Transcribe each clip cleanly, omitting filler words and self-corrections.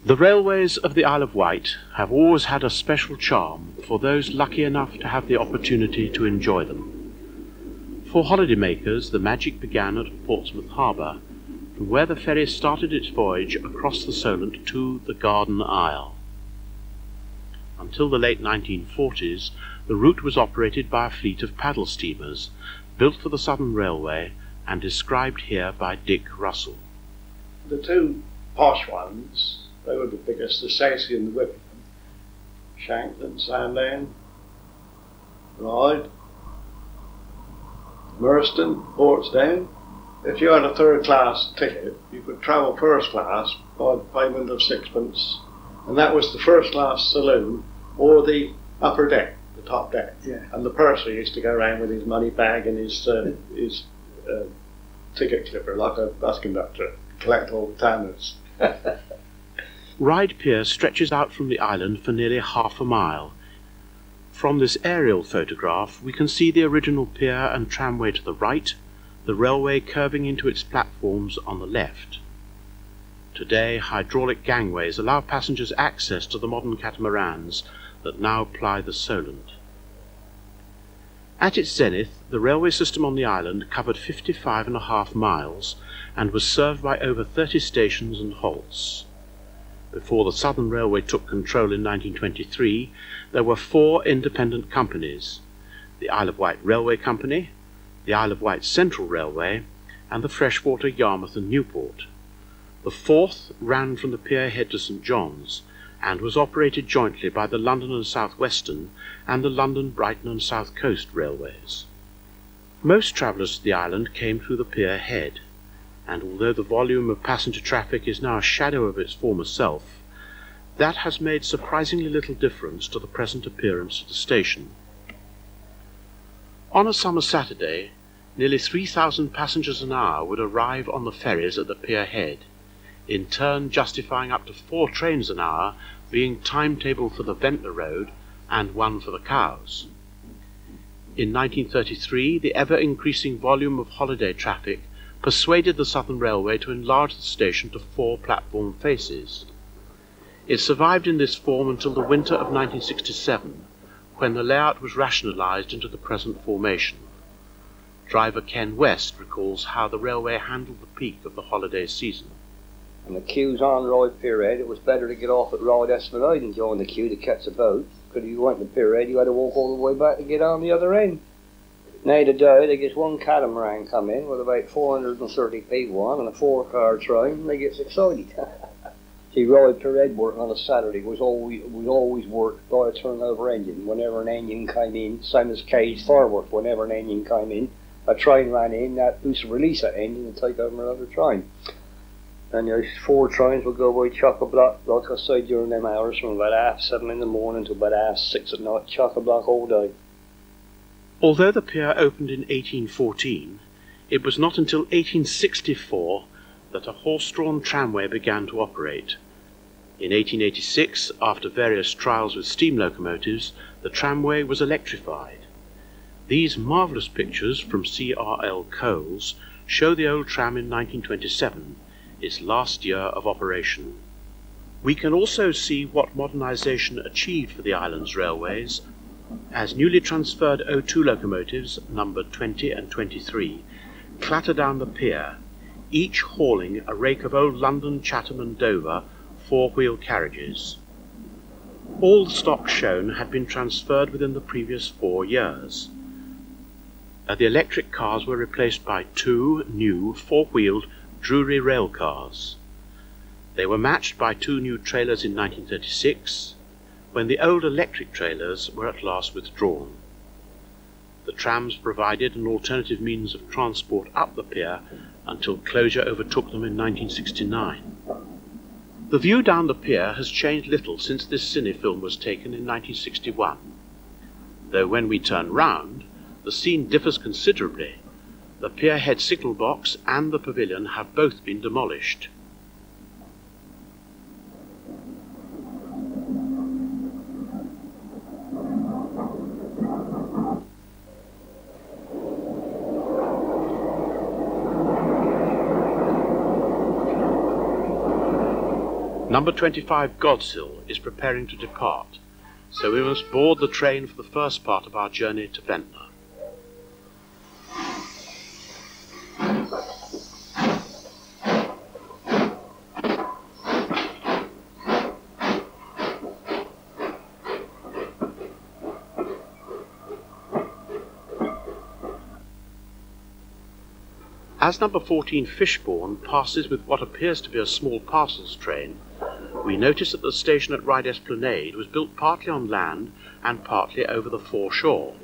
The railways of the Isle of Wight have always had a special charm for those lucky enough to have the opportunity to enjoy them. For holidaymakers, the magic began at Portsmouth Harbour, from where the ferry started its voyage across the Solent to the Garden Isle. Until the late 1940s, the route was operated by a fleet of paddle steamers, built for the Southern Railway and described here by Dick Russell. The two posh ones, they were the biggest, the Stacey and the Whipping, Shanklin and Sandown, Ryde, Merstone, Portsdown. If you had a third class ticket, you could travel first class by the payment of sixpence, and that was the first class saloon or the upper deck, the top deck. Yeah. And the purser used to go around with his money bag and his ticket clipper, like a bus conductor, collect all the tanners. Ryde Pier stretches out from the island for nearly half a mile. From this aerial photograph we can see the original pier and tramway to the right, the railway curving into its platforms on the left. Today, hydraulic gangways allow passengers access to the modern catamarans that now ply the Solent. At its zenith, the railway system on the island covered 55.5 miles and was served by over 30 stations and halts. Before the Southern Railway took control in 1923, there were 4 independent companies: the Isle of Wight Railway Company, the Isle of Wight Central Railway, and the Freshwater, Yarmouth and Newport. The 4th ran from the Pier Head to St John's, and was operated jointly by the London and South Western and the London, Brighton and South Coast Railways. Most travellers to the island came through the Pier Head, and although the volume of passenger traffic is now a shadow of its former self, that has made surprisingly little difference to the present appearance of the station. On a summer Saturday, nearly 3,000 passengers an hour would arrive on the ferries at the Pier Head, in turn justifying up to 4 trains an hour being timetabled for the Ventnor Road and 1 for the Cowes. In 1933, the ever-increasing volume of holiday traffic persuaded the Southern Railway to enlarge the station to 4 platform faces. It survived in this form until the winter of 1967, when the layout was rationalised into the present formation. Driver Ken West recalls how the railway handled the peak of the holiday season. And the queues on Ryde Pier Head, it was better to get off at Ryde Esplanade and join the queue to catch a boat, because if you went to Pier Head you had to walk all the way back to get on the other end. Now today, they get one catamaran come in with about 430 people on and a 4-car train, and they get excited. See, Ryde Pier Head work on a Saturday was always worked by a turnover engine. Whenever an engine came in, same as Cage Fireworks, whenever an engine came in, a train ran in, that used to release that engine and take over another train. And those 4 trains would go by chock-a-block, like I say, during them hours, from about 7:30 in the morning to about 6:30 at night, chock-a-block all day. Although the pier opened in 1814, it was not until 1864 that a horse-drawn tramway began to operate. In 1886, after various trials with steam locomotives, the tramway was electrified. These marvellous pictures from C.R.L. Coles show the old tram in 1927, its last year of operation. We can also see what modernisation achieved for the island's railways, as newly transferred O2 locomotives, numbered 20 and 23, clatter down the pier, each hauling a rake of old London, Chatham and Dover 4-wheel carriages. All the stock shown had been transferred within the previous 4 years. The electric cars were replaced by 2 new 4-wheeled Drury rail cars. They were matched by 2 new trailers in 1936, when the old electric trailers were at last withdrawn. The trams provided an alternative means of transport up the pier until closure overtook them in 1969. The view down the pier has changed little since this cine film was taken in 1961, though when we turn round, the scene differs considerably. The Pier Head signal box and the pavilion have both been demolished. Number 25 Godshill is preparing to depart, so we must board the train for the first part of our journey to Ventnor. As number 14 Fishbourne passes with what appears to be a small parcels train, we notice that the station at Ryde Esplanade was built partly on land and partly over the foreshore.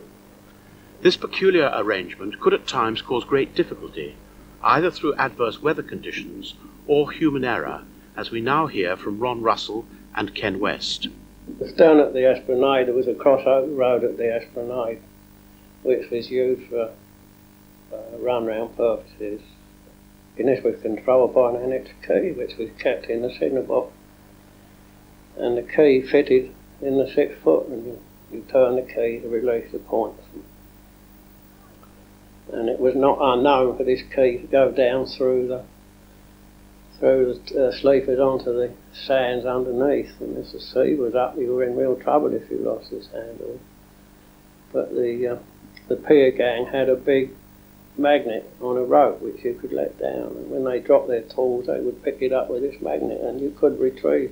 This peculiar arrangement could at times cause great difficulty, either through adverse weather conditions or human error, as we now hear from Ron Russell and Ken West. It was down at the Esplanade. There was a crossover road at the Esplanade, which was used for run-round purposes. And this was controlled by an annex key, which was kept in the signal box. And the key fitted in the 6 foot, and you turn the key to release the points. And it was not unknown for this key to go down through the sleepers onto the sands underneath. And as the sea was up, you were in real trouble if you lost this handle. But the pier gang had a big magnet on a rope which you could let down, and when they dropped their tools they would pick it up with this magnet and you could retrieve.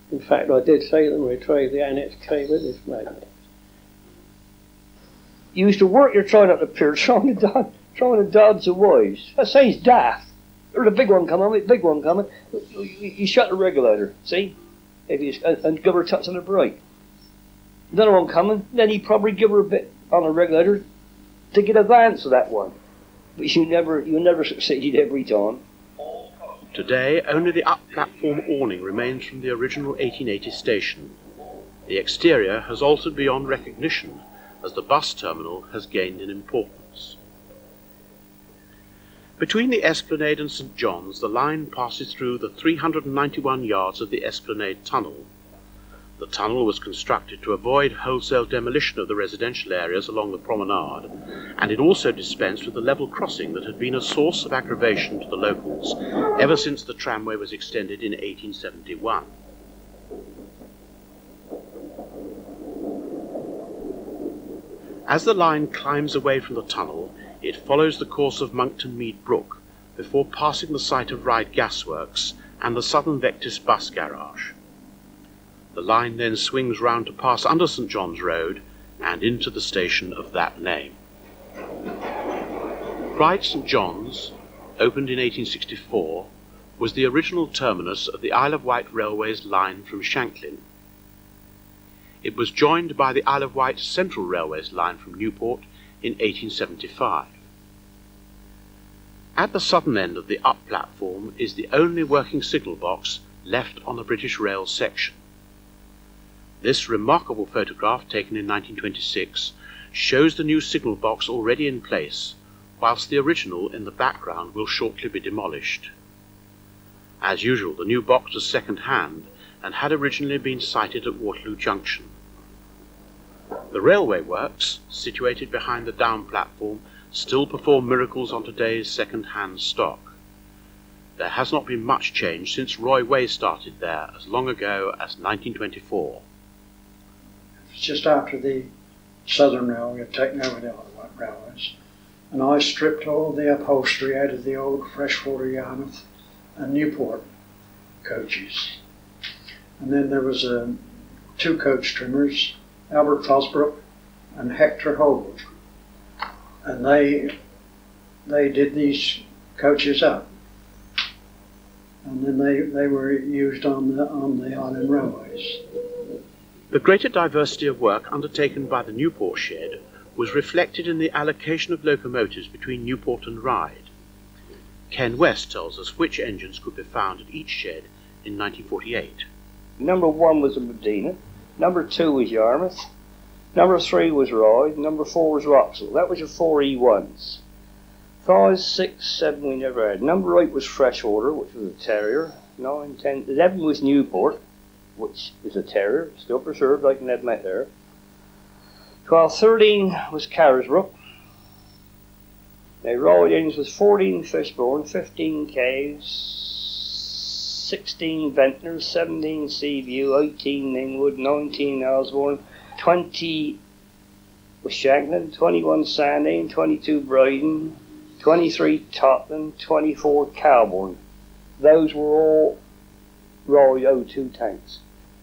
In fact, I did see them retrieve the annex key with this magnet. You used to work your train up the pier trying to dodge the waves. That sounds daft. There's a big one coming, You shut the regulator, see? And give her a touch on the brake. Another one coming, then you probably give her a bit on the regulator to get advance of that one. But you never succeeded every time. Today, only the up-platform awning remains from the original 1880 station. The exterior has altered beyond recognition as the bus terminal has gained in importance. Between the Esplanade and St John's, the line passes through the 391 yards of the Esplanade Tunnel. The tunnel was constructed to avoid wholesale demolition of the residential areas along the promenade, and it also dispensed with the level crossing that had been a source of aggravation to the locals ever since the tramway was extended in 1871. As the line climbs away from the tunnel, it follows the course of Monkton Mead Brook before passing the site of Ryde Gasworks and the Southern Vectis bus garage. The line then swings round to pass under St John's Road and into the station of that name. Ryde St John's, opened in 1864, was the original terminus of the Isle of Wight Railway's line from Shanklin. It was joined by the Isle of Wight Central Railway's line from Newport in 1875. At the southern end of the up platform is the only working signal box left on the British Rail section. This remarkable photograph, taken in 1926, shows the new signal box already in place, whilst the original in the background will shortly be demolished. As usual, the new box was second-hand and had originally been sited at Waterloo Junction. The railway works, situated behind the down platform, still perform miracles on today's second-hand stock. There has not been much change since Roy Way started there as long ago as 1924. Just after the Southern Railway had taken over the Isle of Wight railways, and I stripped all the upholstery out of the old Freshwater, Yarmouth and Newport coaches. And then there was 2 coach trimmers, Albert Fosbrook and Hector Holbrook, and they did these coaches up, and then they were used on the island railways. The greater diversity of work undertaken by the Newport shed was reflected in the allocation of locomotives between Newport and Ryde. Ken West tells us which engines could be found at each shed in 1948. Number 1 was a Medina, number 2 was Yarmouth, number 3 was Ryde, number 4 was Wroxall. That was your 4 E1s. 5, 6, 7 we never had. Number 8 was Freshwater, which was a Terrier. 9, 10, 11 was Newport, which is a Terrier, still preserved, I can admit there. 12, 13 was Carisbrook. Now Ryde Inns was 14 Fishbourne, 15 Cowes, 16 Ventnor, 17 Seaview, 18 Ningwood, 19 Osborne, 20 was Shanklin, 21 Sandown, 22 Bryden, 23 Tottenham, 24 Cowbourne. Those were all Ryde O2 tanks.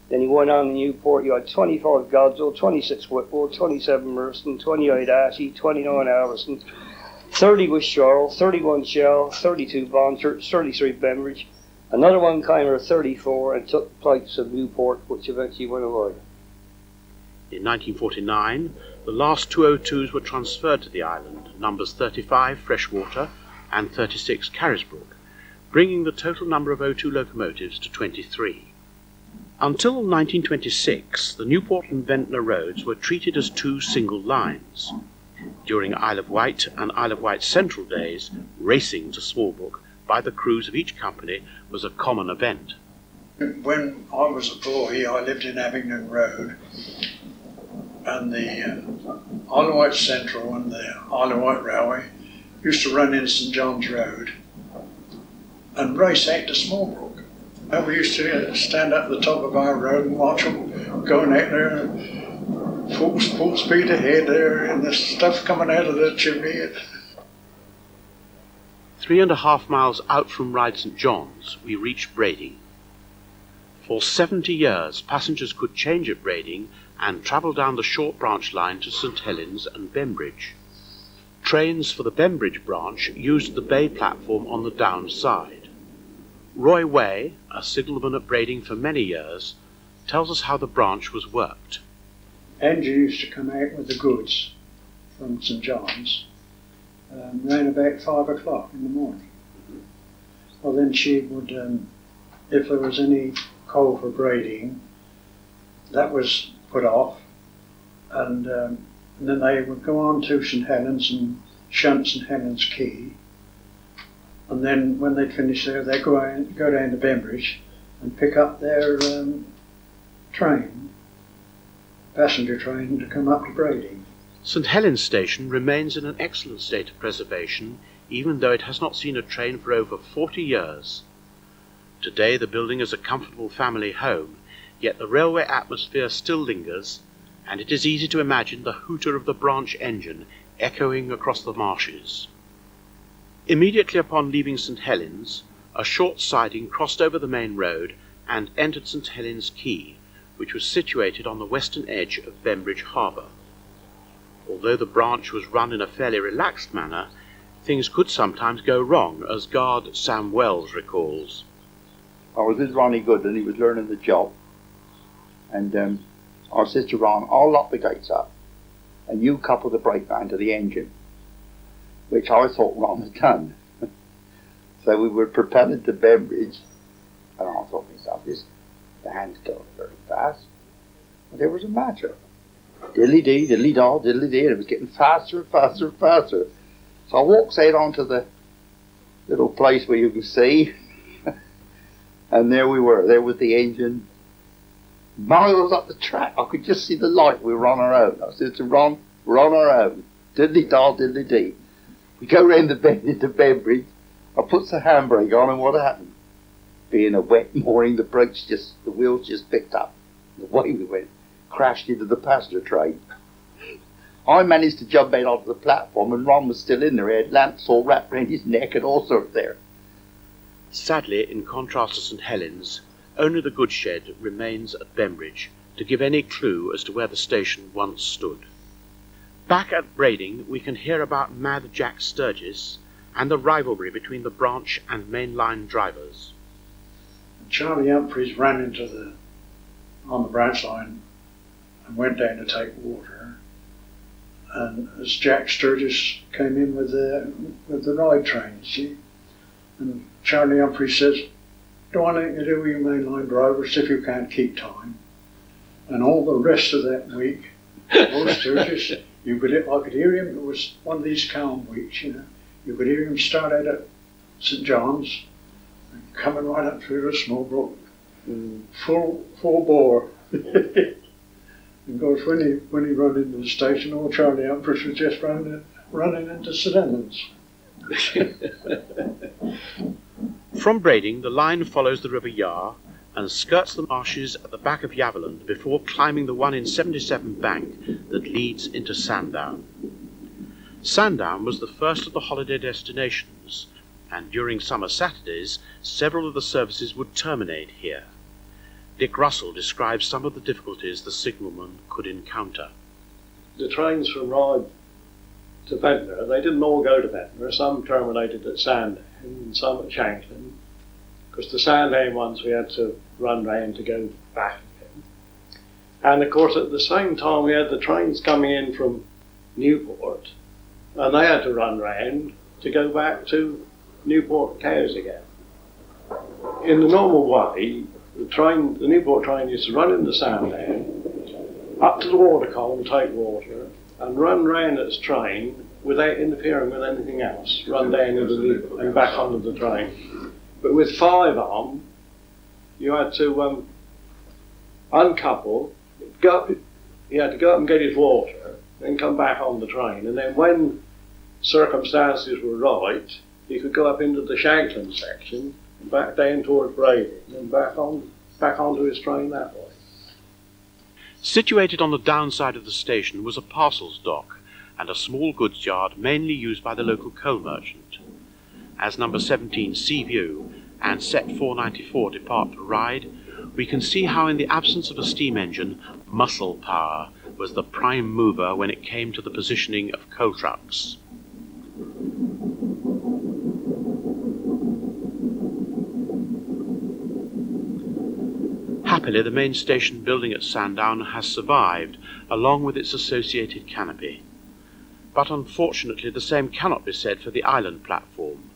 Then he went on to Newport. You had 25 Godsall, 26 Whitwell, 27 Merstone, 28 Ashy, 29 Alverson, 30 was Charles, 31 Shell, 32 Bonchurch, 33 Bembridge. Another one came of 34 and took the place of Newport, which eventually went away. In 1949, the last two O2s were transferred to the island, numbers 35 Freshwater and 36 Carisbrooke, bringing the total number of O2 locomotives to 23. Until 1926, the Newport and Ventnor roads were treated as two single lines. During Isle of Wight and Isle of Wight Central days, racing to Smallbrook by the crews of each company was a common event. When I was a boy, I lived in Abingdon Road, and the Isle of Wight Central and the Isle of Wight Railway used to run in St John's Road and race out to Smallbrook. And we used to stand up at the top of our road and watch them going out there, full speed ahead there, and the stuff coming out of the chimney. 3.5 miles out from Ryde St John's, we reached Brading. For 70 years, passengers could change at Brading and travel down the short branch line to St Helens and Bembridge. Trains for the Bembridge branch used the bay platform on the down side. Roy Way, a signalman at Brading for many years, tells us how the branch was worked. Angie used to come out with the goods from St John's around about 5 o'clock in the morning. Well, then she would, if there was any coal for Brading, that was put off, and then they would go on to St Helens and shunt St Helens Quay. And then when they'd finish there, they'd go down to Bembridge and pick up their train, passenger train, to come up to Brading. St Helens Station remains in an excellent state of preservation, even though it has not seen a train for over 40 years. Today the building is a comfortable family home, yet the railway atmosphere still lingers, and it is easy to imagine the hooter of the branch engine echoing across the marshes. Immediately upon leaving St Helens, a short siding crossed over the main road and entered St Helens Quay, which was situated on the western edge of Bembridge Harbour. Although the branch was run in a fairly relaxed manner, things could sometimes go wrong, as guard Sam Wells recalls. I was with Ronnie Good and he was learning the job, and I said to Ron, I'll lock the gates up and you couple the brake van to the engine, which I thought Ron had done. So we were propelling to Bembridge, and I thought to myself, the hand's going very fast. And there was a matter. Diddly-dee, diddly-daw, diddly-dee, and it was getting faster and faster and faster. So I walks out onto the little place where you can see, and there we were. There was the engine, miles up the track. I could just see the light. We were on our own. I said to Ron, we're on our own. Diddly-daw, diddly-dee. We go round the bend into Bembridge. I puts the handbrake on, and what happened? Being a wet morning, the wheels just picked up. The way we went, crashed into the passenger train. I managed to jump out onto the platform, and Ron was still in there. He had lamps all wrapped around his neck and all sorts there. Sadly, in contrast to St Helens, only the goods shed remains at Bembridge to give any clue as to where the station once stood. Back at Brading, we can hear about Mad Jack Sturgis and the rivalry between the branch and mainline drivers. Charlie Humphreys ran on the branch line and went down to take water. And as Jack Sturgis came in with the ride train, you see, and Charlie Humphreys says, "Don't want anything to do with your mainline drivers if you can't keep time." And all the rest of that week, Sturgis, I could hear him. It was one of these calm weeks, you know. You could hear him start out at St John's and coming right up through the Smallbrook, full bore. And of course, when he run into the station, old Charlie Humphreys was just running into St Helens. From Brading, the line follows the River Yar and skirts the marshes at the back of Yaverland before climbing the 1 in 77 bank that leads into Sandown. Sandown was the first of the holiday destinations, and during summer Saturdays, several of the services would terminate here. Dick Russell describes some of the difficulties the signalman could encounter. The trains from Ryde to Ventnor, they didn't all go to Ventnor. Some terminated at Sandown and some at Shanklin, because the Sandown ones we had to run round to go back again. And of course at the same time we had the trains coming in from Newport, and they had to run round to go back to Newport and Cowes again. In the normal way, the Newport train used to run into Sandown, up to the water column, take water, and run round its train without interfering with anything else, run down into the and back onto the train. But with 5 on, you had to uncouple, you had to go up and get his water, then come back on the train, and then when circumstances were right, you could go up into the Shanklin section, and back down towards Brading, and back onto his train that way. Situated on the downside of the station was a parcels dock and a small goods yard mainly used by the local coal merchant. As number 17 Seaview and set 494 depart for Ryde, we can see how in the absence of a steam engine, muscle power was the prime mover when it came to the positioning of coal trucks. Happily, the main station building at Sandown has survived, along with its associated canopy. But unfortunately, the same cannot be said for the island platform.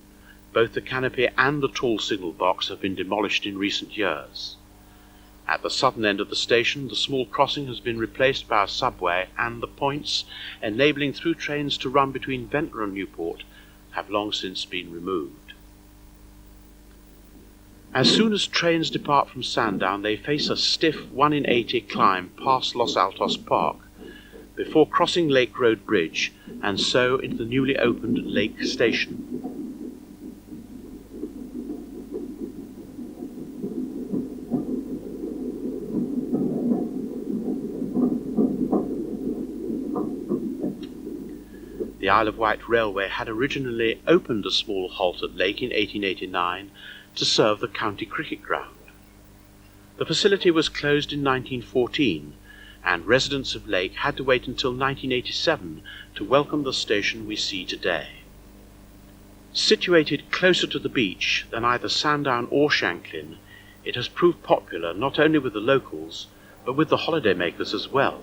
Both the canopy and the tall signal box have been demolished in recent years. At the southern end of the station, the small crossing has been replaced by a subway, and the points, enabling through trains to run between Ventnor and Newport, have long since been removed. As soon as trains depart from Sandown, they face a stiff 1 in 80 climb past Los Altos Park, before crossing Lake Road Bridge, and so into the newly opened Lake Station. The Isle of Wight Railway had originally opened a small halt at Lake in 1889 to serve the county cricket ground. The facility was closed in 1914, and residents of Lake had to wait until 1987 to welcome the station we see today. Situated closer to the beach than either Sandown or Shanklin, it has proved popular not only with the locals, but with the holidaymakers as well.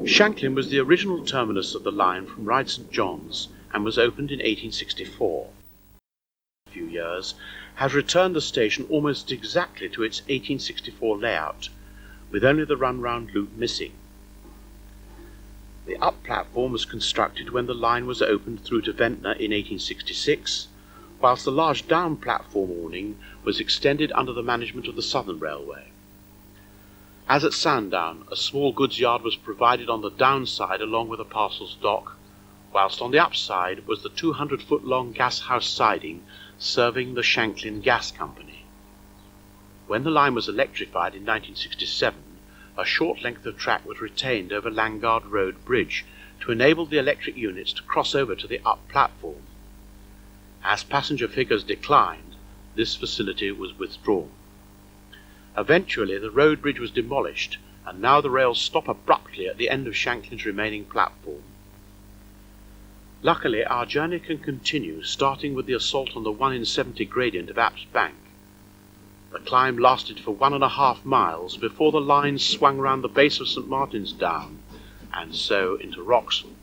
Shanklin was the original terminus of the line from Ryde St John's and was opened in 1864. In a few years has returned the station almost exactly to its 1864 layout, with only the run-round loop missing. The up platform was constructed when the line was opened through to Ventnor in 1866, whilst the large down platform awning was extended under the management of the Southern Railway. As at Sandown, a small goods yard was provided on the downside along with a parcels dock, whilst on the upside was the 200-foot-long gas house siding serving the Shanklin Gas Company. When the line was electrified in 1967, a short length of track was retained over Langard Road Bridge to enable the electric units to cross over to the up platform. As passenger figures declined, this facility was withdrawn. Eventually, the road bridge was demolished, and now the rails stop abruptly at the end of Shanklin's remaining platform. Luckily, our journey can continue, starting with the assault on the 1 in 70 gradient of Apps Bank. The climb lasted for 1.5 miles before the line swung round the base of St Martin's Down, and so into Wroxham.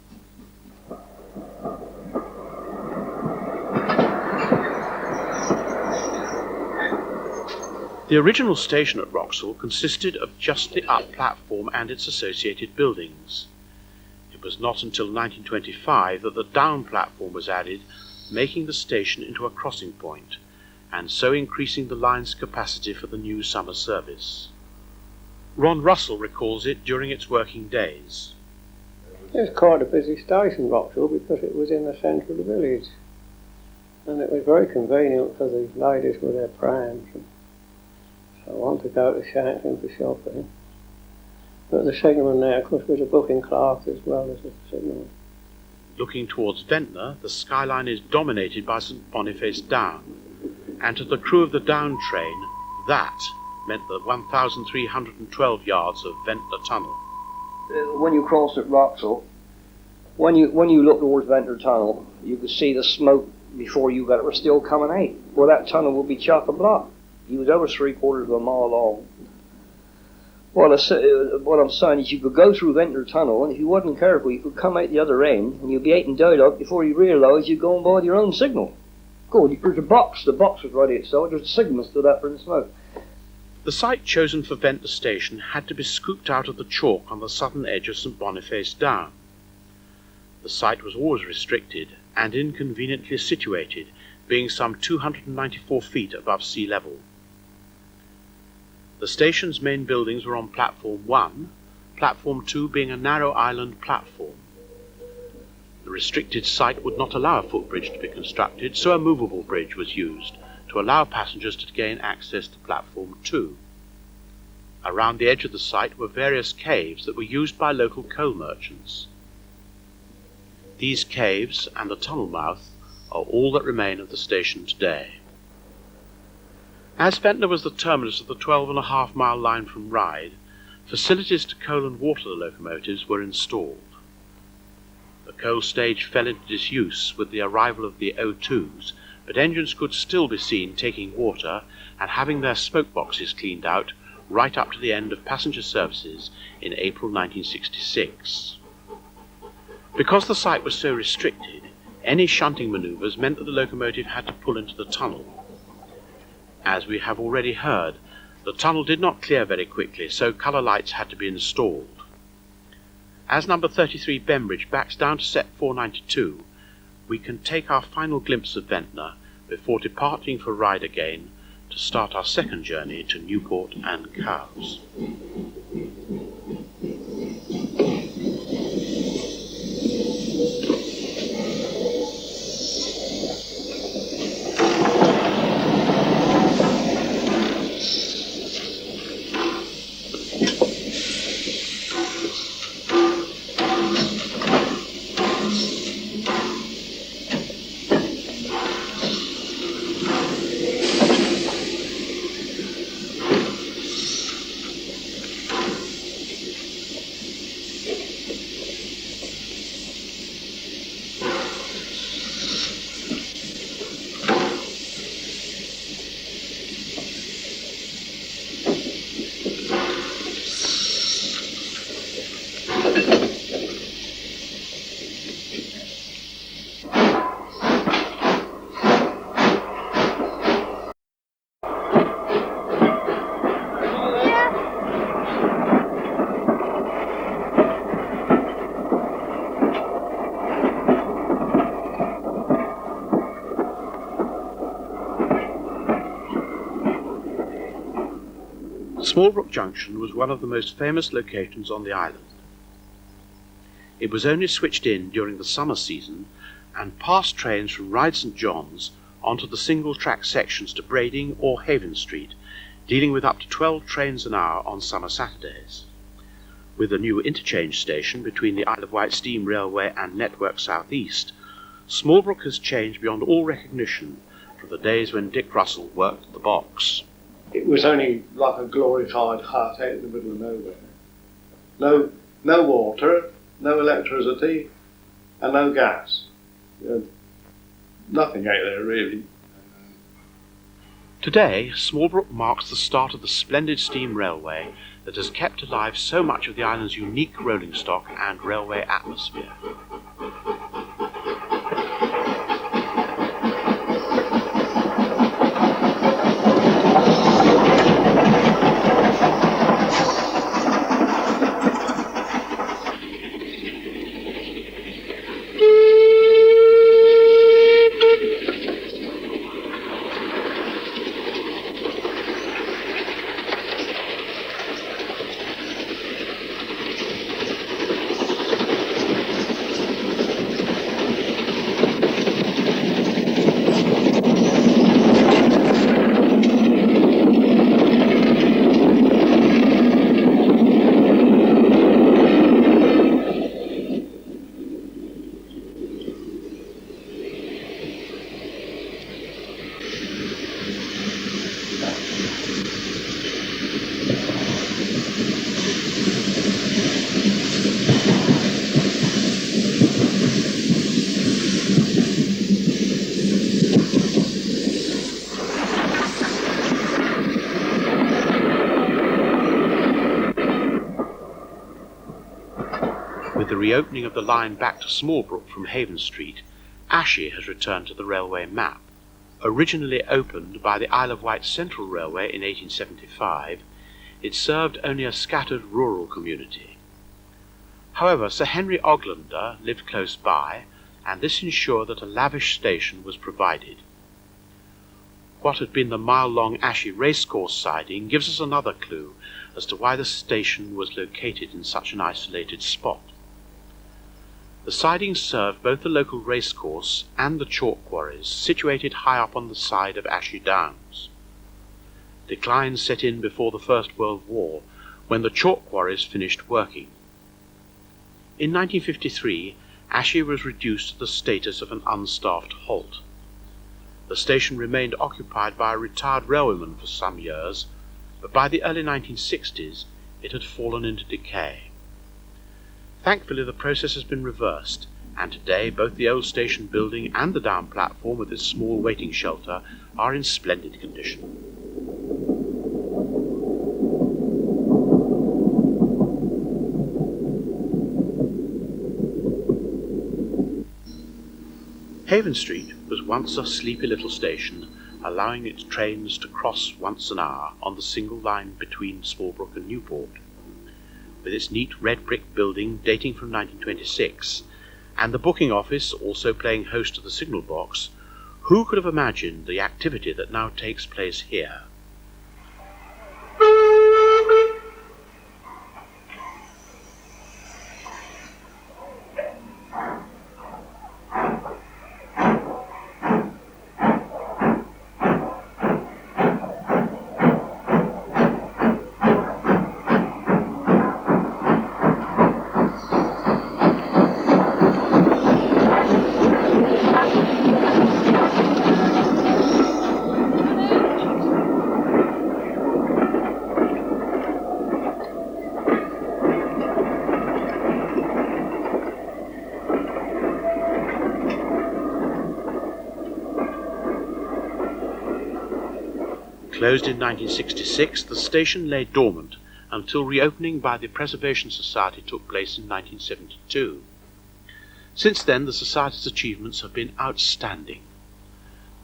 The original station at Wroxall consisted of just the up platform and its associated buildings. It was not until 1925 that the down platform was added, making the station into a crossing point, and so increasing the line's capacity for the new summer service. Ron Russell recalls it during its working days. It was quite a busy station, Wroxall, because it was in the centre of the village, and it was very convenient for the ladies with their prams and so on to go to Shanklin for shopping. But the signalman there, of course, was a booking clerk as well as a signalman. Looking towards Ventnor, the skyline is dominated by St Boniface Down, and to the crew of the down train, that meant the 1,312 yards of Ventnor Tunnel. When you crossed at Wroxall, when you looked towards Ventnor Tunnel, you could see the smoke before you got it was still coming out. Well, that tunnel would be chock-a-block. He was over 3/4 of a mile long. Well, what I'm saying is you could go through Ventnor Tunnel, and if you wasn't careful, you could come out the other end, and you'd be eating dirt up before you realised you'd gone by your own signal. Good, there's a box. The box was right outside. There's a signal stood up in the smoke. The site chosen for Ventnor Station had to be scooped out of the chalk on the southern edge of St Boniface Down. The site was always restricted and inconveniently situated, being some 294 feet above sea level. The station's main buildings were on Platform 1, Platform 2 being a narrow island platform. The restricted site would not allow a footbridge to be constructed, so a movable bridge was used to allow passengers to gain access to Platform 2. Around the edge of the site were various caves that were used by local coal merchants. These caves and the tunnel mouth are all that remain of the station today. As Ventnor was the terminus of the 12.5-mile line from Ryde, facilities to coal and water the locomotives were installed. The coal stage fell into disuse with the arrival of the O2s, but engines could still be seen taking water and having their smoke boxes cleaned out right up to the end of passenger services in April 1966. Because the site was so restricted, any shunting manoeuvres meant that the locomotive had to pull into the tunnel. As we have already heard, the tunnel did not clear very quickly, so colour lights had to be installed. As number 33 Bembridge backs down to set 492, we can take our final glimpse of Ventnor before departing for Ryde again to start our second journey to Newport and Cowes. Smallbrook Junction was one of the most famous locations on the island. It was only switched in during the summer season and passed trains from Ryde St John's onto the single-track sections to Brading or Haven Street, dealing with up to 12 trains an hour on summer Saturdays. With a new interchange station between the Isle of Wight Steam Railway and Network South East, Smallbrook has changed beyond all recognition from the days when Dick Russell worked at the box. It was only like a glorified hut out in the middle of nowhere. No water, no electricity, and no gas. Nothing out there really. Today, Smallbrook marks the start of the splendid steam railway that has kept alive so much of the island's unique rolling stock and railway atmosphere. reopening of the line back to Smallbrook from Haven Street, Ashy has returned to the railway map. Originally opened by the Isle of Wight Central Railway in 1875, it served only a scattered rural community. However, Sir Henry Oglander lived close by, and this ensured that a lavish station was provided. What had been the mile-long Ashy racecourse siding gives us another clue as to why the station was located in such an isolated spot. The sidings served both the local racecourse and the chalk quarries situated high up on the side of Ashy Downs. Decline set in before the First World War, when the chalk quarries finished working. In 1953, Ashy was reduced to the status of an unstaffed halt. The station remained occupied by a retired railwayman for some years, but by the early 1960s it had fallen into decay. Thankfully, the process has been reversed, and today both the old station building and the down platform with its small waiting shelter are in splendid condition. Haven Street was once a sleepy little station, allowing its trains to cross once an hour on the single line between Smallbrook and Newport. With its neat red brick building dating from 1926, and the booking office also playing host to the signal box, who could have imagined the activity that now takes place here? Closed in 1966, the station lay dormant until reopening by the Preservation Society took place in 1972. Since then, the Society's achievements have been outstanding.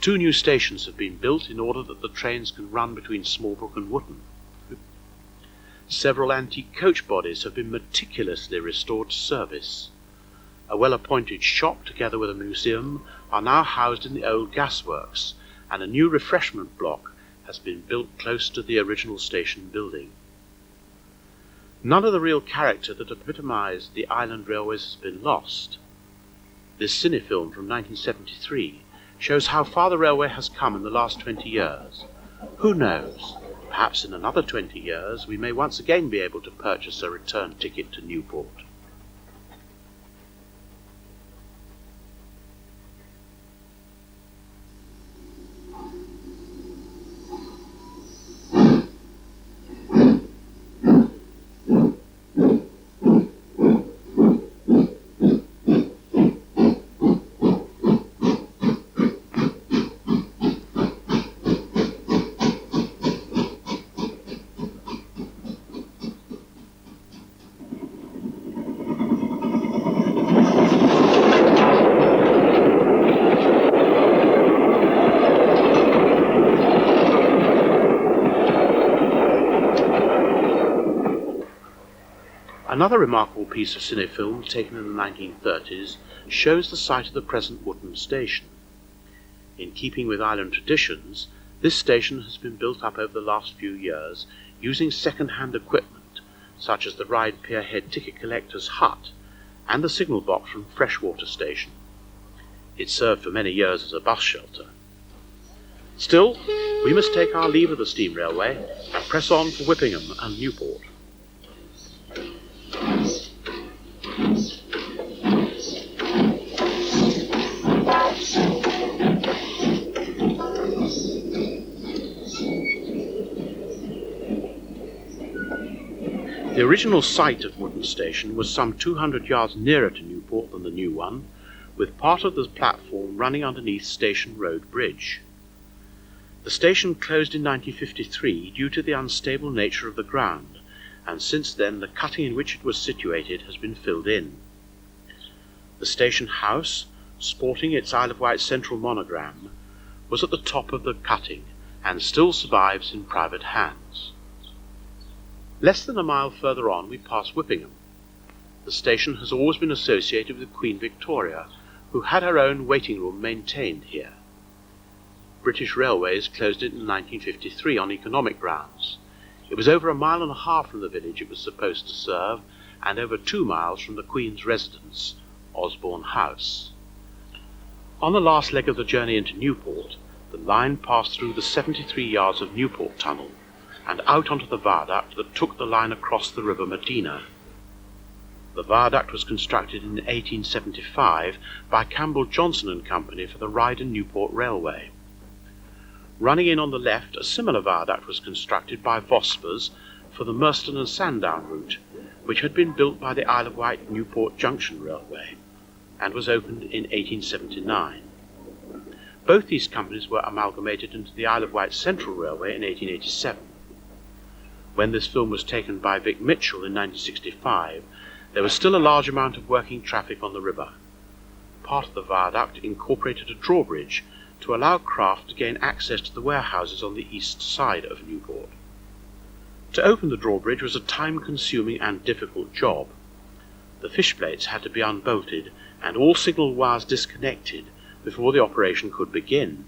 2 new stations have been built in order that the trains can run between Smallbrook and Wootton. Several antique coach bodies have been meticulously restored to service. A well-appointed shop, together with a museum, are now housed in the old gasworks, and a new refreshment block has been built close to the original station building. None of the real character that epitomised the island railways has been lost. This cine film from 1973 shows how far the railway has come in the last 20 years. Who knows? Perhaps in another 20 years we may once again be able to purchase a return ticket to Newport. Another remarkable piece of cinefilm taken in the 1930s shows the site of the present Wootton station. In keeping with island traditions, this station has been built up over the last few years using second-hand equipment such as the Ryde Pier Head ticket collector's hut and the signal box from Freshwater Station. It served for many years as a bus shelter. Still, we must take our leave of the steam railway and press on for Whippingham and Newport. The original site of Wootton Station was some 200 yards nearer to Newport than the new one, with part of the platform running underneath Station Road Bridge. The station closed in 1953 due to the unstable nature of the ground, and since then the cutting in which it was situated has been filled in. The station house, sporting its Isle of Wight central monogram, was at the top of the cutting and still survives in private hands. Less than a mile further on we pass Whippingham. The station has always been associated with Queen Victoria, who had her own waiting room maintained here. British Railways closed it in 1953 on economic grounds. It was over 1.5 miles from the village it was supposed to serve, and over 2 miles from the Queen's residence, Osborne House. On the last leg of the journey into Newport, the line passed through the 73 yards of Newport Tunnel and out onto the viaduct that took the line across the River Medina. The viaduct was constructed in 1875 by Campbell Johnson and Company for the Ryde and Newport Railway. Running in on the left, a similar viaduct was constructed by Vosper's for the Merstone and Sandown route, which had been built by the Isle of Wight Newport Junction Railway, and was opened in 1879. Both these companies were amalgamated into the Isle of Wight Central Railway in 1887. When this film was taken by Vic Mitchell in 1965, there was still a large amount of working traffic on the river. Part of the viaduct incorporated a drawbridge to allow craft to gain access to the warehouses on the east side of Newport. To open the drawbridge was a time-consuming and difficult job. The fish plates had to be unbolted and all signal wires disconnected before the operation could begin.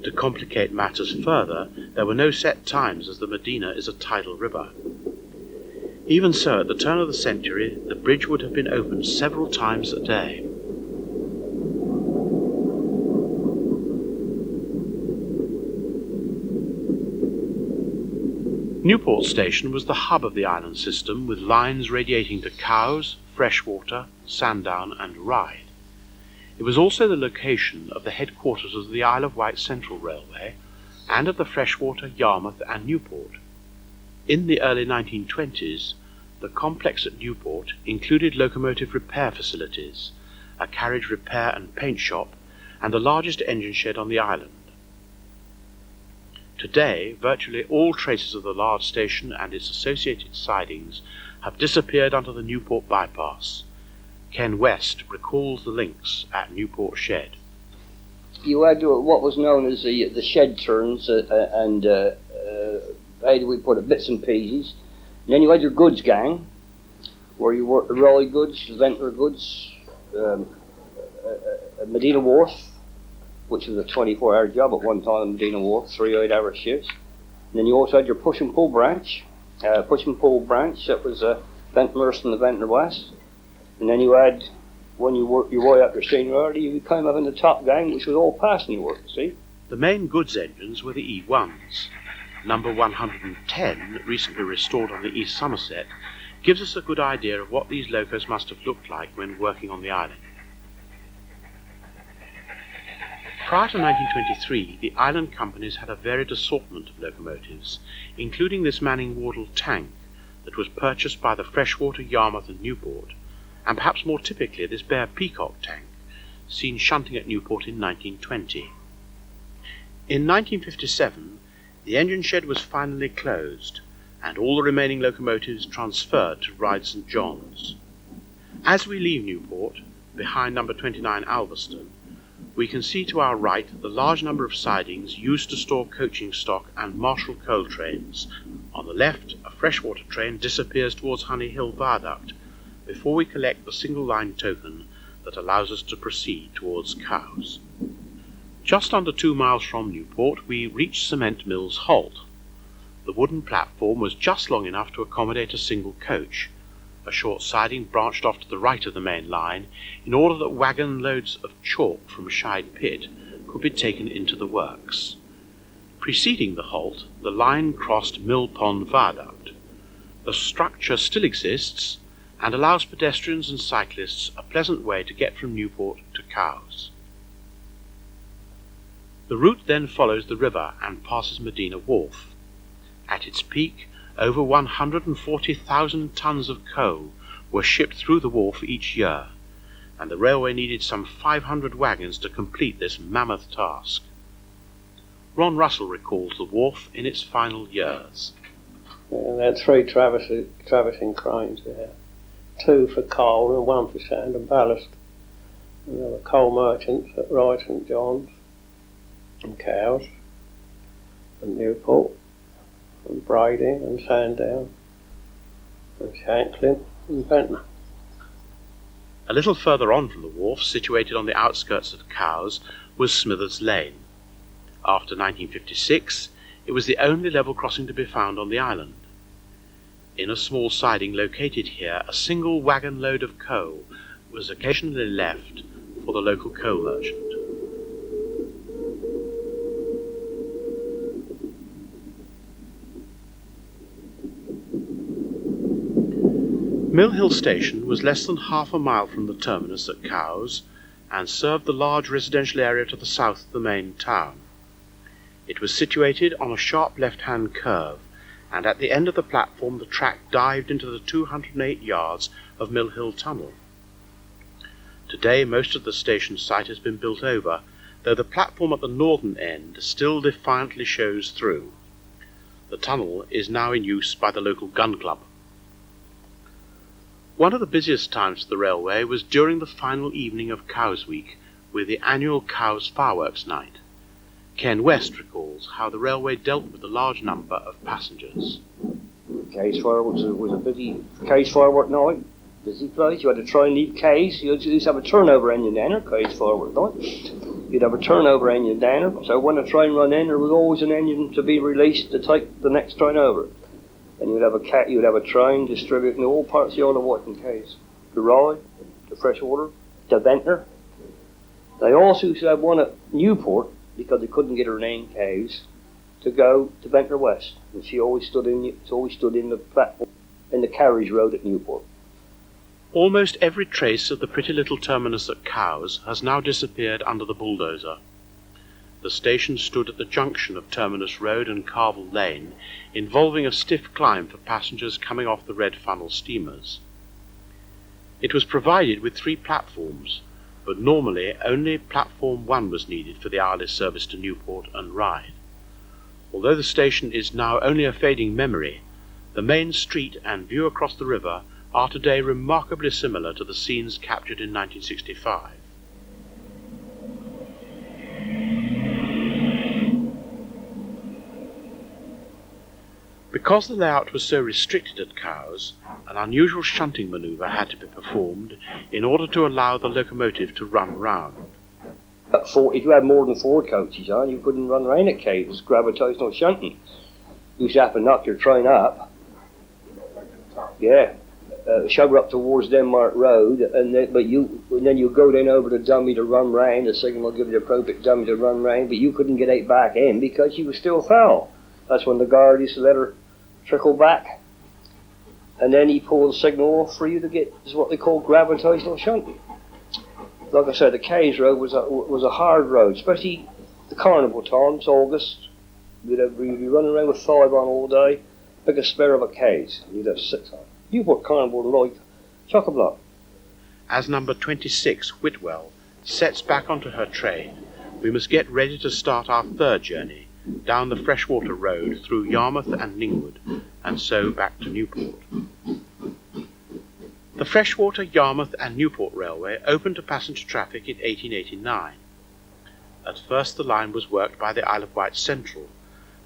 To complicate matters further, there were no set times, as the Medina is a tidal river. Even so, at the turn of the century, the bridge would have been opened several times a day. Newport Station was the hub of the island system, with lines radiating to Cowes, Freshwater, Sandown and Ryde. It was also the location of the headquarters of the Isle of Wight Central Railway and of the Freshwater, Yarmouth and Newport. In the early 1920s, the complex at Newport included locomotive repair facilities, a carriage repair and paint shop, and the largest engine shed on the island. Today, virtually all traces of the large station and its associated sidings have disappeared under the Newport bypass. Ken West recalls the links at Newport Shed. You had what was known as the shed turns, and how do we put it, bits and pieces. And then you had your goods gang, where you worked the Raleigh goods, the Ventnor goods, Medina Wharf, which was a 24-hour job at one time in Medina Wharf, 3 8-hour shifts. And then you also had your push and pull branch. That was Merstone and Ventnor West. And then you had, when you worked your way up your seniority, you came up in the top gang, which was all passenger work, see? The main goods engines were the E1s. Number 110, recently restored on the East Somerset, gives us a good idea of what these locos must have looked like when working on the island. Prior to 1923, the island companies had a varied assortment of locomotives, including this Manning-Wardle tank that was purchased by the Freshwater, Yarmouth and Newport, and perhaps more typically this Bear Peacock tank, seen shunting at Newport in 1920. In 1957, the engine shed was finally closed, and all the remaining locomotives transferred to Ryde St John's. As we leave Newport, behind number 29 Alveston, we can see to our right the large number of sidings used to store coaching stock and Marshall coal trains. On the left, a freshwater train disappears towards Honey Hill Viaduct, before we collect the single-line token that allows us to proceed towards Cowes. Just under 2 miles from Newport, we reach Cement Mills Halt. The wooden platform was just long enough to accommodate a single coach. A short siding branched off to the right of the main line, in order that wagon loads of chalk from Ryde Pit could be taken into the works. Preceding the halt, the line crossed Mill Pond Viaduct. The structure still exists, and allows pedestrians and cyclists a pleasant way to get from Newport to Cowes. The route then follows the river and passes Medina Wharf. At its peak, over 140,000 tons of coal were shipped through the wharf each year, and the railway needed some 500 wagons to complete this mammoth task. Ron Russell recalls the wharf in its final years. They had 3 traversing cranes there. 2 for coal and 1 for sand and ballast. We have a coal merchants at Ryde St John's and Cowes and Newport and Brady and Sandown and Shanklin and Ventnor. A little further on from the wharf, situated on the outskirts of Cowes, was Smithers Lane. After 1956, it was the only level crossing to be found on the island. In a small siding located here, a single wagon load of coal was occasionally left for the local coal merchant. Mill Hill Station was less than half a mile from the terminus at Cowes and served the large residential area to the south of the main town. It was situated on a sharp left-hand curve, and at the end of the platform the track dived into the 208 yards of Mill Hill Tunnel. Today most of the station site has been built over, though the platform at the northern end still defiantly shows through. The tunnel is now in use by the local gun club. One of the busiest times of the railway was during the final evening of Cowes Week, with the annual Cowes Fireworks Night. Ken West recalls how the railway dealt with a large number of passengers. Cowes Fireworks was a busy Cowes Firework night. Busy place. You had to try and leave Cowes. You used to have a turnover engine down there, Cowes Firework night. You'd have a turnover engine down there. So when the train run in, there was always an engine to be released to take the next train over. And you'd have a train distributing all parts of the Isle of Wight and Cowes. To Ryde, to Freshwater, to Ventnor. They also used to have one at Newport, because they couldn't get her name Cowes, to go to Ventnor West. And she always stood in the platform in the carriage road at Newport. Almost every trace of the pretty little terminus at Cowes has now disappeared under the bulldozer. The station stood at the junction of Terminus Road and Carville Lane, involving a stiff climb for passengers coming off the Red Funnel steamers. It was provided with 3 platforms, but normally only platform 1 was needed for the hourly service to Newport and Ryde. Although the station is now only a fading memory, the main street and view across the river are today remarkably similar to the scenes captured in 1965. Because the layout was so restricted at Cowes, an unusual shunting manoeuvre had to be performed in order to allow the locomotive to run round. If you had more than 4 coaches on, you couldn't run round at Cowes. It was gravitational shunting. You used to have to knock your train up. Yeah. Shove her up towards Denmark Road, and then you go then over the dummy to run round. The signal will give you the appropriate dummy to run round, but you couldn't get out back in because she was still foul. That's when the guard used to let her trickle back, and then he pulled the signal off for you to get is what they call gravitational shunting. Like I said, the Cowes Road was a hard road, especially the carnival times, August. You'd be running around with 5 on all day, pick a spare of a Cowes, and you'd have 6 on. Newport Carnival like chock-a-block. As number 26, Whitwell, sets back onto her train, we must get ready to start our 3rd journey, down the Freshwater Road through Yarmouth and Ningwood, and so back to Newport. The Freshwater, Yarmouth and Newport Railway opened to passenger traffic in 1889. At first the line was worked by the Isle of Wight Central,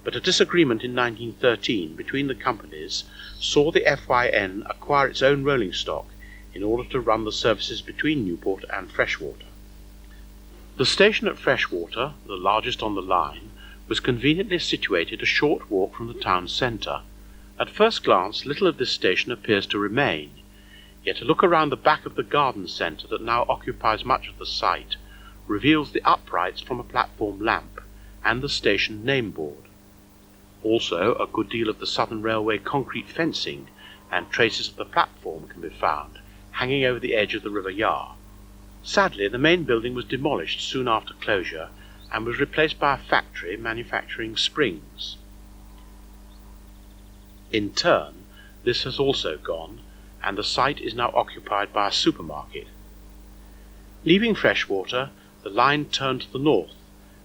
but a disagreement in 1913 between the companies saw the FYN acquire its own rolling stock in order to run the services between Newport and Freshwater. The station at Freshwater, the largest on the line, was conveniently situated a short walk from the town centre. At first glance, little of this station appears to remain, yet a look around the back of the garden centre that now occupies much of the site reveals the uprights from a platform lamp and the station name board. Also, a good deal of the Southern Railway concrete fencing and traces of the platform can be found, hanging over the edge of the River Yar. Sadly, the main building was demolished soon after closure and was replaced by a factory manufacturing springs. In turn, this has also gone, and the site is now occupied by a supermarket. Leaving Freshwater, the line turned to the north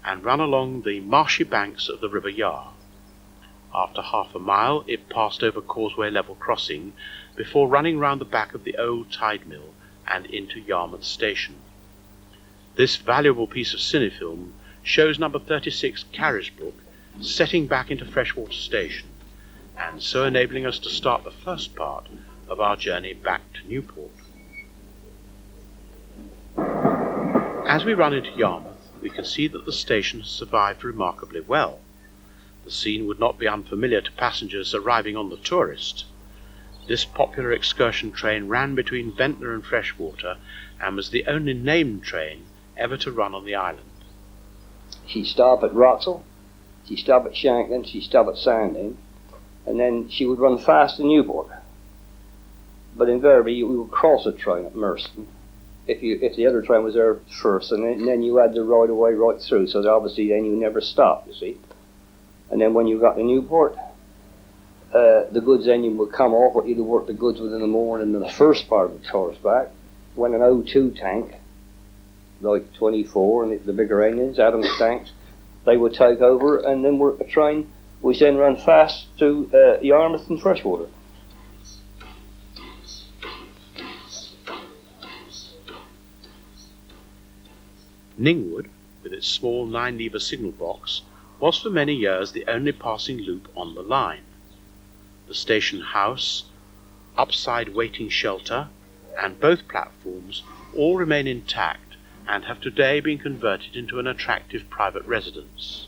and ran along the marshy banks of the River Yar. After half a mile, it passed over Causeway Level Crossing before running round the back of the old tide mill and into Yarmouth Station. This valuable piece of cinefilm shows number 36 Carisbrooke setting back into Freshwater Station, and so enabling us to start the first part of our journey back to Newport. As we run into Yarmouth, we can see that the station has survived remarkably well. The scene would not be unfamiliar to passengers arriving on the Tourist. This popular excursion train ran between Ventnor and Freshwater and was the only named train ever to run on the island. She'd stop at Wroxall, she'd stop at Shanklin, she'd stop at Sandown, and then she would run fast to Newport. But invariably we would cross a train at Merstone if the other train was there first, and then you had to ride away right through, so that obviously then you never stopped, you see. And then when you got to Newport, the goods engine would come off, but you'd work the goods within the morning and the first part of the tourist back, when an O2 tank, like 24, and the bigger engines, Adams tanks, they would take over and then work the train, which then ran fast to Yarmouth and Freshwater. Ningwood, with its small 9-lever signal box, was for many years the only passing loop on the line. The station house, upside waiting shelter, and both platforms all remain intact and have today been converted into an attractive private residence.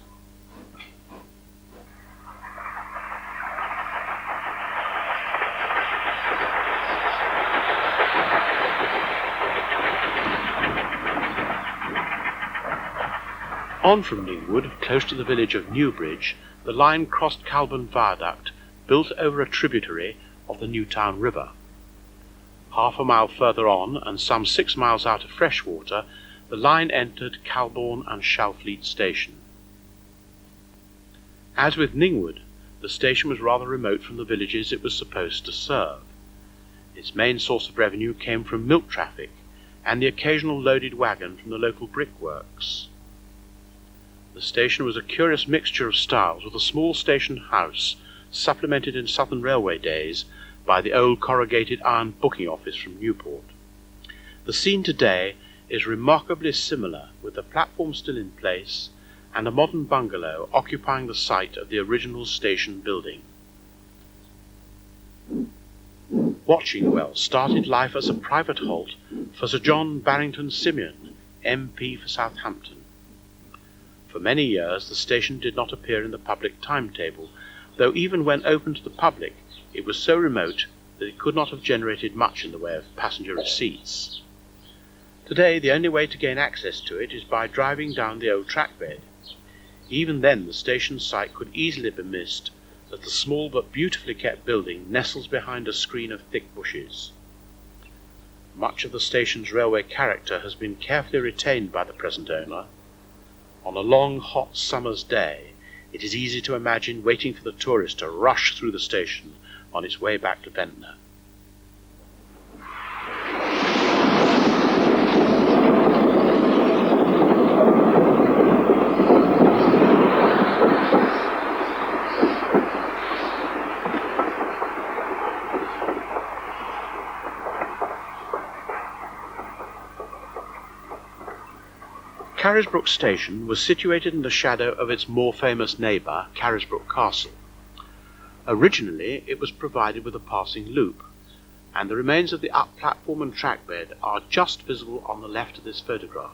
On from Ningwood, close to the village of Drawbridge, the line crossed Calburn Viaduct, built over a tributary of the Newtown River. Half a mile further on, and some 6 miles out of Freshwater, the line entered Calbourne and Shalfleet Station. As with Ningwood, the station was rather remote from the villages it was supposed to serve. Its main source of revenue came from milk traffic and the occasional loaded wagon from the local brickworks. The station was a curious mixture of styles, with a small station house supplemented in Southern Railway days by the old corrugated iron booking office from Newport. The scene today is remarkably similar, with the platform still in place and a modern bungalow occupying the site of the original station building. Watchingwell started life as a private halt for Sir John Barrington Simeon, MP for Southampton. For many years the station did not appear in the public timetable, though even when open to the public it was so remote that it could not have generated much in the way of passenger receipts. Today the only way to gain access to it is by driving down the old trackbed. Even then the station site could easily be missed, as the small but beautifully kept building nestles behind a screen of thick bushes. Much of the station's railway character has been carefully retained by the present owner. On a long hot summer's day it is easy to imagine waiting for the tourist to rush through the station on its way back to Ventnor. Carisbrooke Station was situated in the shadow of its more famous neighbour, Carisbrooke Castle. Originally it was provided with a passing loop, and the remains of the up platform and trackbed are just visible on the left of this photograph.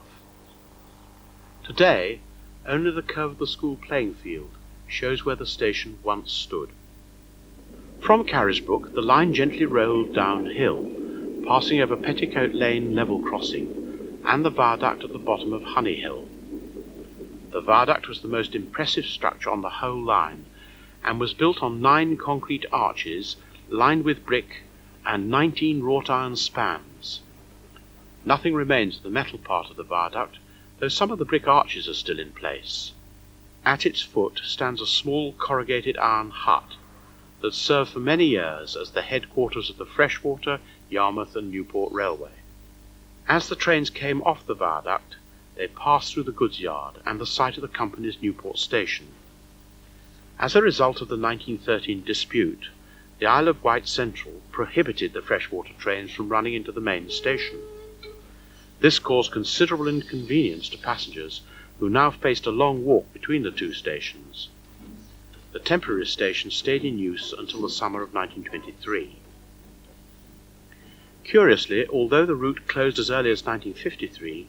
Today, only the curve of the school playing field shows where the station once stood. From Carisbrooke, the line gently rolled downhill, passing over Petticoat Lane level crossing, and the viaduct at the bottom of Honey Hill. The viaduct was the most impressive structure on the whole line, and was built on 9 concrete arches lined with brick and 19 wrought iron spans. Nothing remains of the metal part of the viaduct, though some of the brick arches are still in place. At its foot stands a small corrugated iron hut that served for many years as the headquarters of the Freshwater, Yarmouth and Newport Railway. As the trains came off the viaduct, they passed through the goods yard and the site of the company's Newport Station. As a result of the 1913 dispute, the Isle of Wight Central prohibited the freshwater trains from running into the main station. This caused considerable inconvenience to passengers who now faced a long walk between the two stations. The temporary station stayed in use until the summer of 1923. Curiously, although the route closed as early as 1953,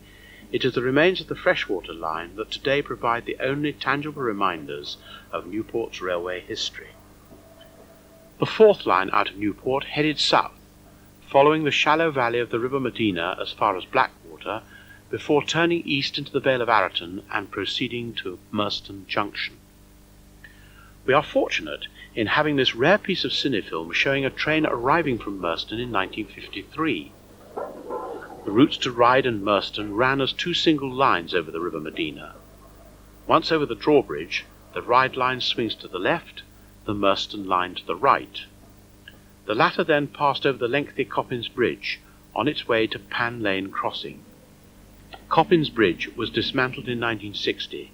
it is the remains of the Freshwater line that today provide the only tangible reminders of Newport's railway history. The fourth line out of Newport headed south, following the shallow valley of the River Medina as far as Blackwater, before turning east into the Vale of Arraton and proceeding to Merstone Junction. We are fortunate in having this rare piece of cinefilm showing a train arriving from Merstone in 1953. The routes to Ryde and Merstone ran as two single lines over the River Medina. Once over the Drawbridge, the Ryde line swings to the left, the Merstone line to the right. The latter then passed over the lengthy Coppins Bridge on its way to Pan Lane Crossing. Coppins Bridge was dismantled in 1960,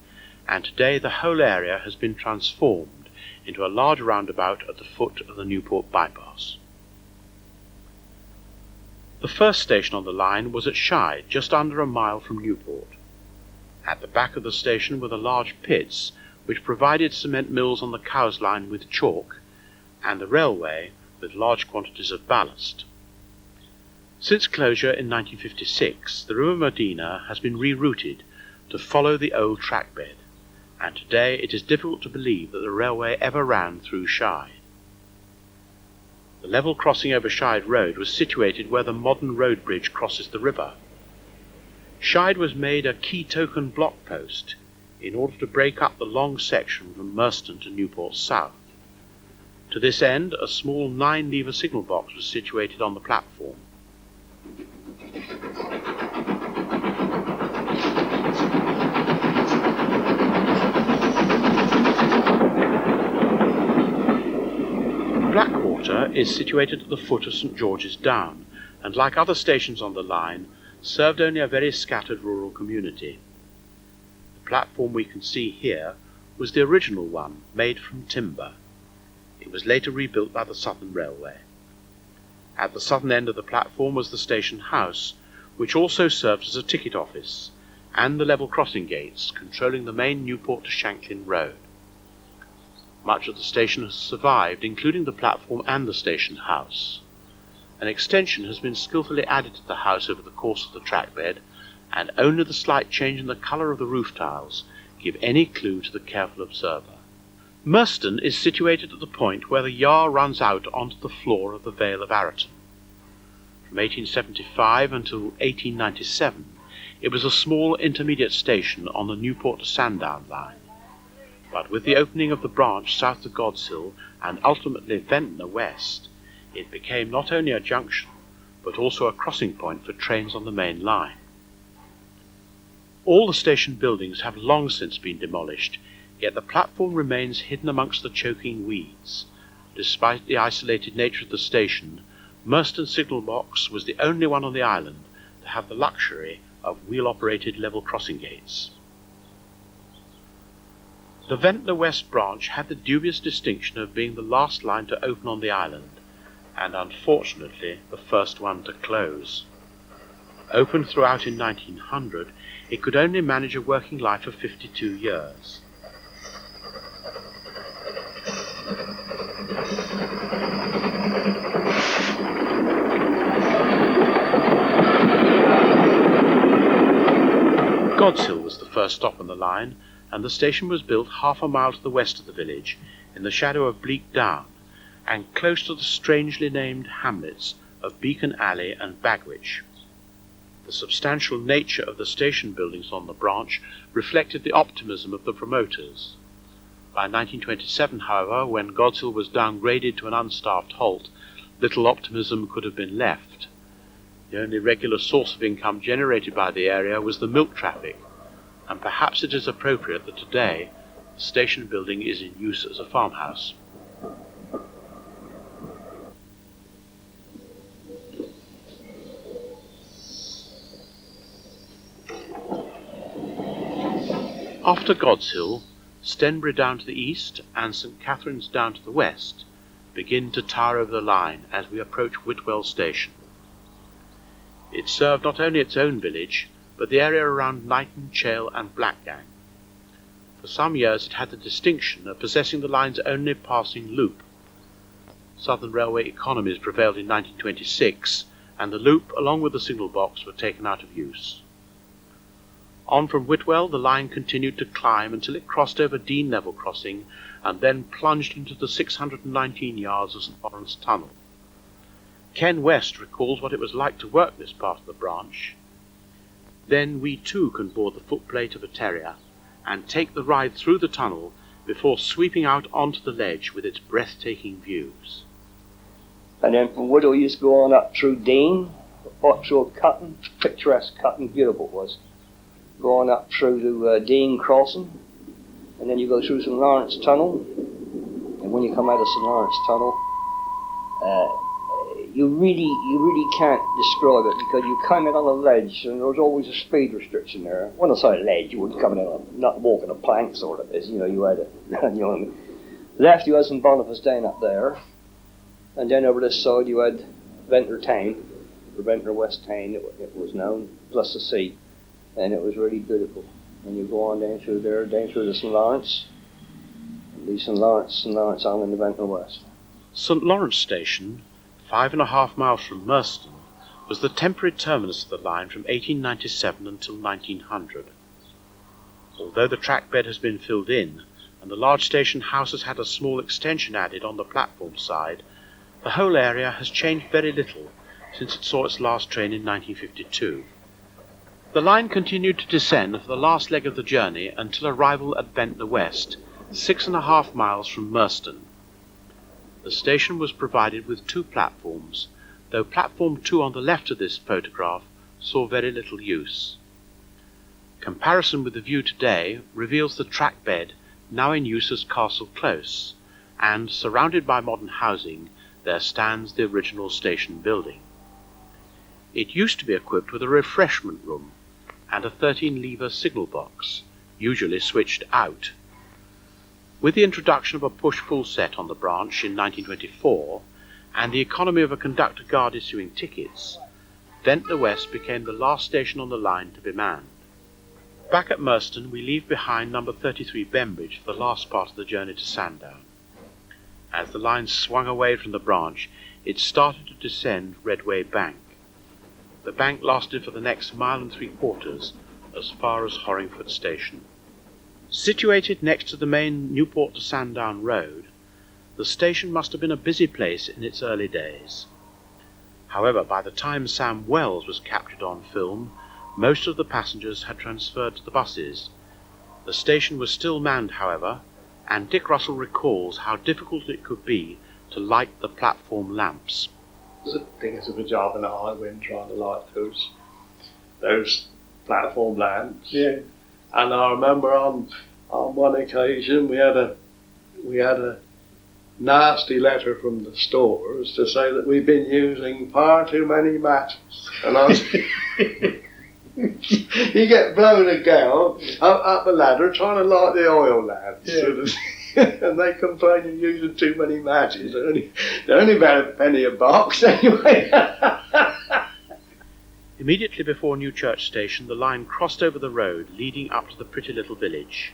and today the whole area has been transformed into a large roundabout at the foot of the Newport bypass. The first station on the line was at Shide, just under a mile from Newport. At the back of the station were the large pits, which provided cement mills on the Cowes line with chalk, and the railway with large quantities of ballast. Since closure in 1956, the River Medina has been rerouted to follow the old track bed, and today it is difficult to believe that the railway ever ran through Shide. The level crossing over Shide Road was situated where the modern road bridge crosses the river. Shide was made a key token block post in order to break up the long section from Merstone to Newport South. To this end, a small 9-lever signal box was situated on the platform. Blackwater is situated at the foot of St George's Down, and like other stations on the line, served only a very scattered rural community. The platform we can see here was the original one, made from timber. It was later rebuilt by the Southern Railway. At the southern end of the platform was the station house, which also served as a ticket office, and the level crossing gates controlling the main Newport to Shanklin road. Much of the station has survived, including the platform and the station house. An extension has been skillfully added to the house over the course of the track bed, and only the slight change in the colour of the roof tiles give any clue to the careful observer. Merstone is situated at the point where the Yar runs out onto the floor of the Vale of Arraton. From 1875 until 1897, it was a small intermediate station on the Newport to Sandown line. But with the opening of the branch south to Godshill and ultimately Ventnor West, it became not only a junction, but also a crossing point for trains on the main line. All the station buildings have long since been demolished, yet the platform remains hidden amongst the choking weeds. Despite the isolated nature of the station, Merstone Signal Box was the only one on the island to have the luxury of wheel-operated level crossing gates. The Ventnor West branch had the dubious distinction of being the last line to open on the island, and unfortunately the first one to close. Opened throughout in 1900, it could only manage a working life of 52 years. Godshill was the first stop on the line, and the station was built half a mile to the west of the village, in the shadow of Bleak Down, and close to the strangely named hamlets of Beacon Alley and Bagwich. The substantial nature of the station buildings on the branch reflected the optimism of the promoters. By 1927, however, when Godshill was downgraded to an unstaffed halt, little optimism could have been left. The only regular source of income generated by the area was the milk traffic, and perhaps it is appropriate that today the station building is in use as a farmhouse. After Godshill, Stenbury down to the east and St Catherine's down to the west begin to tower over the line as we approach Whitwell Station. It served not only its own village, but the area around Knighton, Chale and Blackgang. For some years it had the distinction of possessing the line's only passing loop. Southern Railway economies prevailed in 1926, and the loop, along with the signal box, were taken out of use. On from Whitwell, the line continued to climb until it crossed over Dean Level Crossing and then plunged into the 619 yards of St Lawrence Tunnel. Ken West recalls what it was like to work this part of the branch. Then we too can board the footplate of a terrier and take the ride through the tunnel before sweeping out onto the ledge with its breathtaking views. And then from Woodall you used to go on up through Dean, up through Cutton, picturesque Cutton, beautiful it was. Go on up through to Dean Crossing, and then you go through St Lawrence Tunnel, and when you come out of St Lawrence Tunnel, you really can't describe it, because you come in on a ledge and there was always a speed restriction there. When I say ledge, you wouldn't come in on not walking a plank sort of is, you had it, you know what I mean. Left you had St Boniface Down up there, and then over this side you had Ventnor Town, or Ventnor West Town it was known, plus the sea, and it was really beautiful. And you go on down through there, down through the St Lawrence, and leave St Lawrence on in the Ventnor West. St Lawrence Station, 5.5 miles from Merstone, was the temporary terminus of the line from 1897 until 1900. Although the track bed has been filled in, and the large station house has had a small extension added on the platform side, the whole area has changed very little since it saw its last train in 1952. The line continued to descend for the last leg of the journey until arrival at Ventnor West, 6.5 miles from Merstone. The station was provided with 2 platforms, though platform 2 on the left of this photograph saw very little use. Comparison with the view today reveals the track bed now in use as Castle Close, and surrounded by modern housing, there stands the original station building. It used to be equipped with a refreshment room and a 13-lever signal box, usually switched out. With the introduction of a push-pull set on the branch in 1924, and the economy of a conductor guard issuing tickets, Ventnor West became the last station on the line to be manned. Back at Merstone, we leave behind number 33 Bembridge for the last part of the journey to Sandown. As the line swung away from the branch, it started to descend Redway Bank. The bank lasted for the next 1.75 miles, as far as Horringford Station. Situated next to the main Newport to Sandown road, the station must have been a busy place in its early days. However, by the time Sam Wells was captured on film, most of the passengers had transferred to the buses. The station was still manned, however, and Dick Russell recalls how difficult it could be to light the platform lamps. It was a thing of a job in a high wind trying to light those platform lamps. Yeah. And I remember on one occasion we had a nasty letter from the stores to say that we've been using far too many matches. And I was you get blown a girl up a ladder trying to light the oil lamps. Yeah. And they complain you're using too many matches. They're only about a penny a box anyway. Immediately before Newchurch Station, the line crossed over the road leading up to the pretty little village.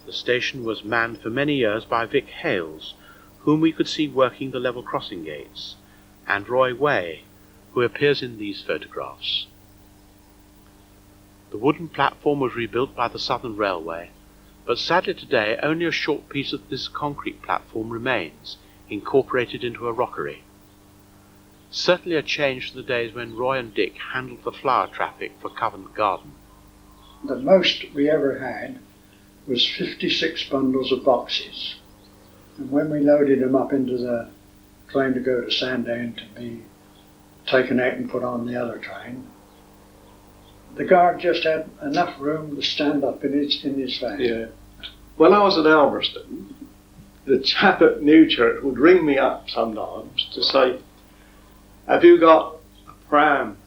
The station was manned for many years by Vic Hales, whom we could see working the level crossing gates, and Roy Way, who appears in these photographs. The wooden platform was rebuilt by the Southern Railway, but sadly today only a short piece of this concrete platform remains, incorporated into a rockery. Certainly a change from the days when Roy and Dick handled the flower traffic for Covent Garden. The most we ever had was 56 bundles of boxes. And when we loaded them up into the train to go to Sandown to be taken out and put on the other train, the guard just had enough room to stand up in his van. Yeah. When I was at Elverston, the chap at Newchurch would ring me up sometimes to say, have you got a pram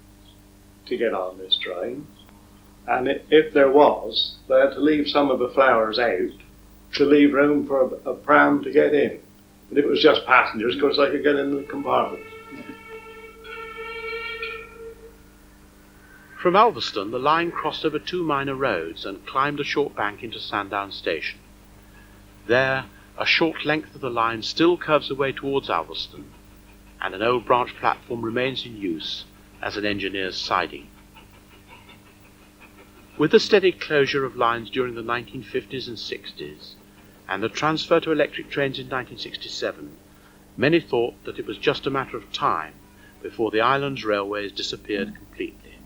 to get on this train? And if there was, they had to leave some of the flowers out to leave room for a pram to get in. But it was just passengers because they could get in the compartment. From Ulverston, the line crossed over 2 minor roads and climbed a short bank into Sandown Station. There, a short length of the line still curves away towards Ulverston, and an old branch platform remains in use as an engineer's siding. With the steady closure of lines during the 1950s and 60s, and the transfer to electric trains in 1967, many thought that it was just a matter of time before the island's railways disappeared completely.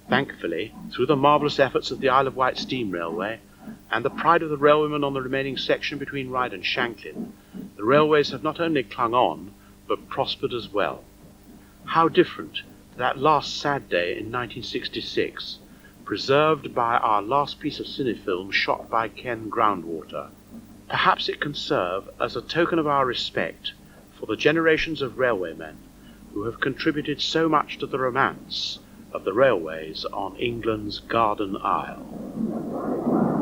Thankfully, through the marvellous efforts of the Isle of Wight Steam Railway, and the pride of the railwaymen on the remaining section between Ryde and Shanklin, the railways have not only clung on, but prospered as well. How different to that last sad day in 1966, preserved by our last piece of cinefilm shot by Ken Groundwater. Perhaps it can serve as a token of our respect for the generations of railwaymen who have contributed so much to the romance of the railways on England's Garden Isle.